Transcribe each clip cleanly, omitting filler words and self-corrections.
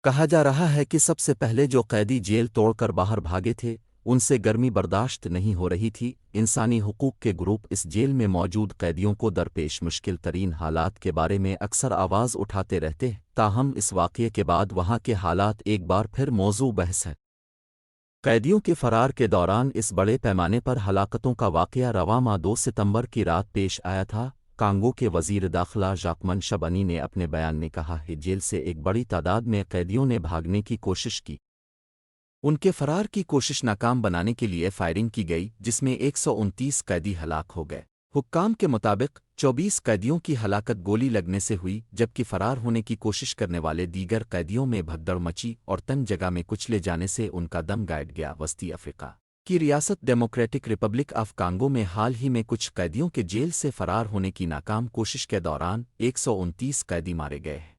کہا جا رہا ہے کہ سب سے پہلے جو قیدی جیل توڑ کر باہر بھاگے تھے ان سے گرمی برداشت نہیں ہو رہی تھی۔ انسانی حقوق کے گروپ اس جیل میں موجود قیدیوں کو درپیش مشکل ترین حالات کے بارے میں اکثر آواز اٹھاتے رہتے ہیں، تاہم اس واقعے کے بعد وہاں کے حالات ایک بار پھر موضوع بحث ہے۔ قیدیوں کے فرار کے دوران اس بڑے پیمانے پر ہلاکتوں کا واقعہ رواں ماہ 2 ستمبر کی رات پیش آیا تھا۔ کانگو کے وزیر داخلہ ژاکمن شبانی نے اپنے بیان میں کہا ہے جیل سے ایک بڑی تعداد میں قیدیوں نے بھاگنے کی کوشش کی۔ ان کے فرار کی کوشش ناکام بنانے کے لیے فائرنگ کی گئی جس میں 129 قیدی ہلاک ہو گئے۔ حکام کے مطابق 24 قیدیوں کی ہلاکت گولی لگنے سے ہوئی، جبکہ فرار ہونے کی کوشش کرنے والے دیگر قیدیوں میں بھگدڑ مچی اور تنگ جگہ میں کچلے جانے سے ان کا دم گھٹ گیا۔ وسطی افریقہ کی ریاست ڈیموکریٹک ریپبلک آف کانگو میں حال ہی میں کچھ قیدیوں کے جیل سے فرار ہونے کی ناکام کوشش کے دوران 129 قیدی مارے گئے ہیں۔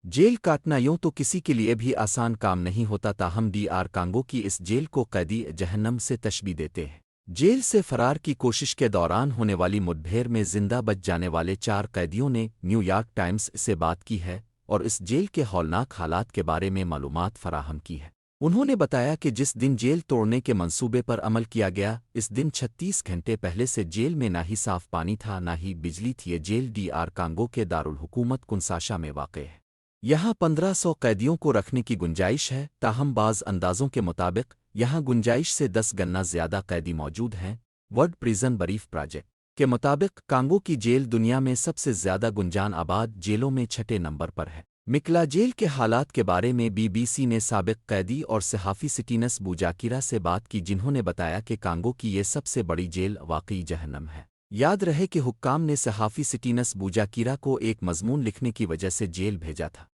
جیل کاٹنا یوں تو کسی کے لیے بھی آسان کام نہیں ہوتا، تاہم کانگو کی اس جیل کو قیدی جہنم سے تشبیہ دیتے ہیں۔ جیل سے فرار کی کوشش کے دوران ہونے والی مڈبھیڑ میں زندہ بچ جانے والے 4 قیدیوں نے نیو یارک ٹائمز سے بات کی ہے اور اس جیل کے ہولناک حالات کے بارے میں معلومات فراہم کی ہے۔ انہوں نے بتایا کہ جس دن جیل توڑنے کے منصوبے پر عمل کیا گیا اس دن 36 گھنٹے پہلے سے جیل میں نہ ہی صاف پانی تھا نہ ہی بجلی تھی۔ یہ جیل کانگو کے دارالحکومت کنساشا میں واقع ہے۔ یہاں 1500 قیدیوں کو رکھنے کی گنجائش ہے، تاہم بعض اندازوں کے مطابق یہاں گنجائش سے 10 گنا زیادہ قیدی موجود ہیں۔ ورلڈ پریزن بریف پروجیکٹ کے مطابق کانگو کی جیل دنیا میں سب سے زیادہ گنجان آباد جیلوں میں 6 نمبر پر ہے۔ مکلا جیل کے حالات کے بارے میں BBC نے سابق قیدی اور صحافی سٹینس بوجاکیرا سے بات کی، جنہوں نے بتایا کہ کانگو کی یہ سب سے بڑی جیل واقعی جہنم ہے۔ یاد رہے کہ حکام نے صحافی سٹینس بوجاکیرا کو ایک مضمون لکھنے کی وجہ سے جیل بھیجا تھا۔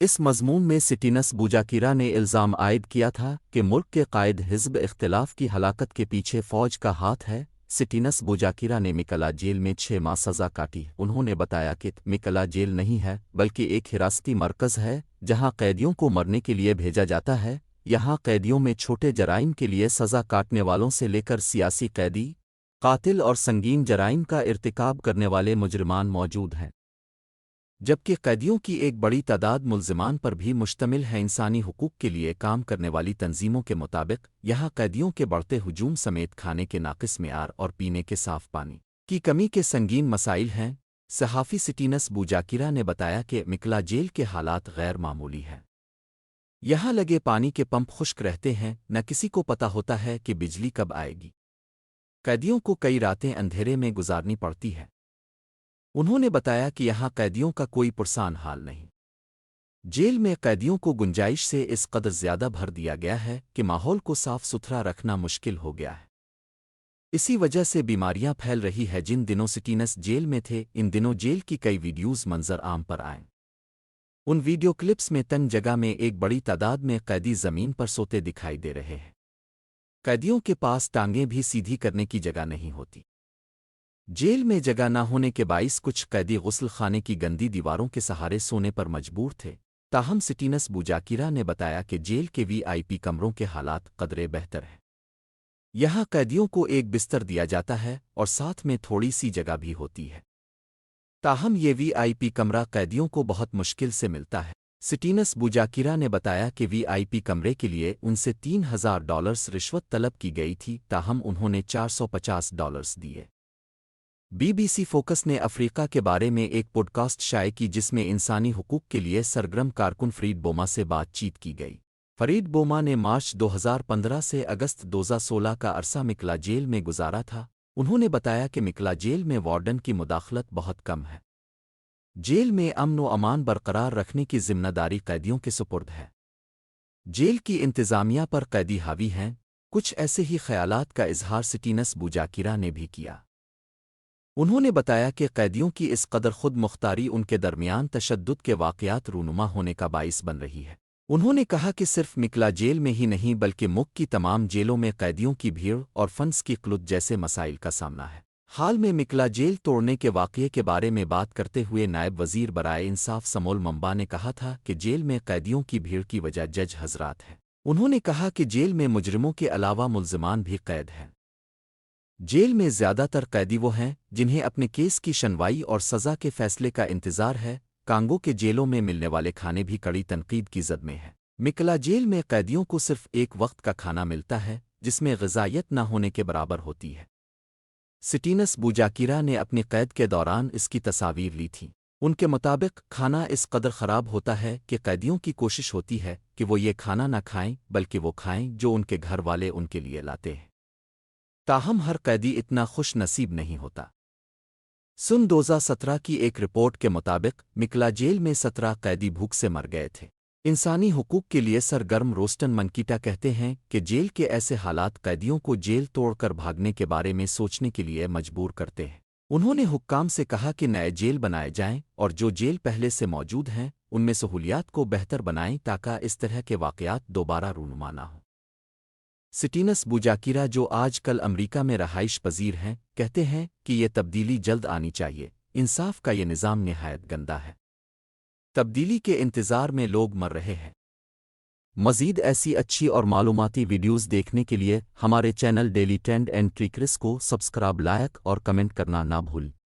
اس مضمون میں سٹینس بوجاکیرا نے الزام عائد کیا تھا کہ ملک کے قائد حزب اختلاف کی ہلاکت کے پیچھے فوج کا ہاتھ ہے۔ سٹینس بوجاکیرا نے مکلا جیل میں 6 ماہ سزا کاٹی۔ انہوں نے بتایا کہ مکلا جیل نہیں ہے بلکہ ایک حراستی مرکز ہے جہاں قیدیوں کو مرنے کے لیے بھیجا جاتا ہے۔ یہاں قیدیوں میں چھوٹے جرائم کے لیے سزا کاٹنے والوں سے لے کر سیاسی قیدی، قاتل اور سنگین جرائم کا ارتکاب کرنے والے مجرمان موجود ہیں، جبکہ قیدیوں کی ایک بڑی تعداد ملزمان پر بھی مشتمل ہے۔ انسانی حقوق کے لیے کام کرنے والی تنظیموں کے مطابق یہاں قیدیوں کے بڑھتے ہجوم سمیت کھانے کے ناقص معیار اور پینے کے صاف پانی کی کمی کے سنگین مسائل ہیں۔ صحافی سٹینس بوجاکیرا نے بتایا کہ مکلا جیل کے حالات غیر معمولی ہیں۔ یہاں لگے پانی کے پمپ خشک رہتے ہیں، نہ کسی کو پتہ ہوتا ہے کہ بجلی کب آئے گی۔ قیدیوں کو کئی راتیں اندھیرے میں گزارنی پڑتی ہے۔ انہوں نے بتایا کہ یہاں قیدیوں کا کوئی پرسان حال نہیں۔ جیل میں قیدیوں کو گنجائش سے اس قدر زیادہ بھر دیا گیا ہے کہ ماحول کو صاف ستھرا رکھنا مشکل ہو گیا ہے۔ اسی وجہ سے بیماریاں پھیل رہی ہیں۔ جن دنوں سٹینس جیل میں تھے ان دنوں جیل کی کئی ویڈیوز منظر عام پر آئیں۔ ان ویڈیو کلپس میں تنگ جگہ میں ایک بڑی تعداد میں قیدی زمین پر سوتے دکھائی دے رہے ہیں۔ قیدیوں کے پاس ٹانگیں بھی سیدھی کرنے کی جگہ نہیں ہوتی۔ جیل میں جگہ نہ ہونے کے باعث کچھ قیدی غسل خانے کی گندی دیواروں کے سہارے سونے پر مجبور تھے، تاہم سٹینس بوجاکیرا نے بتایا کہ جیل کے VIP کمروں کے حالات قدرے بہتر ہیں۔ یہاں قیدیوں کو ایک بستر دیا جاتا ہے اور ساتھ میں تھوڑی سی جگہ بھی ہوتی ہے، تاہم یہ VIP کمرہ قیدیوں کو بہت مشکل سے ملتا ہے۔ سٹینس بوجاکیرا نے بتایا کہ VIP کمرے کے لیے ان سے $3000 رشوت طلب کی گئی تھی، تاہم انہوں نے $450 دیے۔ BBC فوکس نے افریقہ کے بارے میں ایک پوڈ کاسٹ شائع کی جس میں انسانی حقوق کے لیے سرگرم کارکن فرید بوما سے بات چیت کی گئی۔ فرید بوما نے مارچ 2015 سے اگست 2016 کا عرصہ مکلا جیل میں گزارا تھا۔ انہوں نے بتایا کہ مکلا جیل میں وارڈن کی مداخلت بہت کم ہے۔ جیل میں امن و امان برقرار رکھنے کی ذمہ داری قیدیوں کے سپرد ہے۔ جیل کی انتظامیہ پر قیدی حاوی ہیں۔ کچھ ایسے ہی خیالات کا اظہار سٹینس بوجاکیرا نے بھی کیا۔ انہوں نے بتایا کہ قیدیوں کی اس قدر خود مختاری ان کے درمیان تشدد کے واقعات رونما ہونے کا باعث بن رہی ہے۔ انہوں نے کہا کہ صرف مکلا جیل میں ہی نہیں بلکہ ملک کی تمام جیلوں میں قیدیوں کی بھیڑ اور فنڈز کی قلت جیسے مسائل کا سامنا ہے۔ حال میں مکلا جیل توڑنے کے واقعے کے بارے میں بات کرتے ہوئے نائب وزیر برائے انصاف سمول ممبا نے کہا تھا کہ جیل میں قیدیوں کی بھیڑ کی وجہ جج حضرات ہے۔ انہوں نے کہا کہ جیل میں مجرموں کے علاوہ ملزمان بھی قید ہیں۔ جیل میں زیادہ تر قیدی وہ ہیں جنہیں اپنے کیس کی سنوائی اور سزا کے فیصلے کا انتظار ہے۔ کانگو کے جیلوں میں ملنے والے کھانے بھی کڑی تنقید کی زد میں ہیں۔ مکلا جیل میں قیدیوں کو صرف ایک وقت کا کھانا ملتا ہے جس میں غذائیت نہ ہونے کے برابر ہوتی ہے۔ سٹینس بوجاکیرا نے اپنی قید کے دوران اس کی تصاویر لی تھیں۔ ان کے مطابق کھانا اس قدر خراب ہوتا ہے کہ قیدیوں کی کوشش ہوتی ہے کہ وہ یہ کھانا نہ کھائیں بلکہ وہ کھائیں جو ان کے گھر والے ان کے لیے لاتے ہیں۔ تاہم ہر قیدی اتنا خوش نصیب نہیں ہوتا۔ سن 2017 کی ایک رپورٹ کے مطابق مکلا جیل میں 17 قیدی بھوک سے مر گئے تھے۔ انسانی حقوق کے لیے سرگرم روسٹن منکیٹا کہتے ہیں کہ جیل کے ایسے حالات قیدیوں کو جیل توڑ کر بھاگنے کے بارے میں سوچنے کے لیے مجبور کرتے ہیں۔ انہوں نے حکام سے کہا کہ نئے جیل بنائے جائیں اور جو جیل پہلے سے موجود ہیں ان میں سہولیات کو بہتر بنائیں تاکہ اس طرح کے واقعات دوبارہ رونما نہ ہوں۔ سٹینس بوجاکیرا جو آج کل امریکہ میں رہائش پذیر ہیں کہتے ہیں کہ یہ تبدیلی جلد آنی چاہیے۔ انصاف کا یہ نظام نہایت گندا ہے۔ تبدیلی کے انتظار میں لوگ مر رہے ہیں۔ مزید ایسی اچھی اور معلوماتی ویڈیوز دیکھنے کے لیے ہمارے چینل ڈیلی ٹرینڈ اینڈ ٹریکرس کو سبسکرائب، لائک اور کمنٹ کرنا نہ بھولیں۔